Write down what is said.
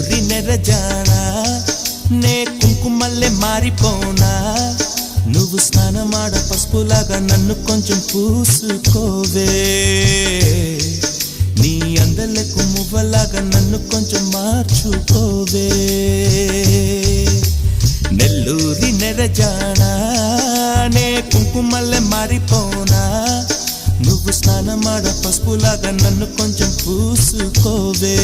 నెల్లూరి నెరజానా నే కుంకుమల్లే మారిపోనా నువ్వు స్నానమాడ పసుపులాగా నన్ను కొంచెం పూసుకోవే నీ అందలకు మువ్వలాగా నన్ను కొంచెం మార్చుకోవే నెల్లూరి నెరజానా నే కుంకుమల్లే మారిపోనా నువ్వు స్నానమాడ పసుపులాగా నన్ను కొంచెం పూసుకోవే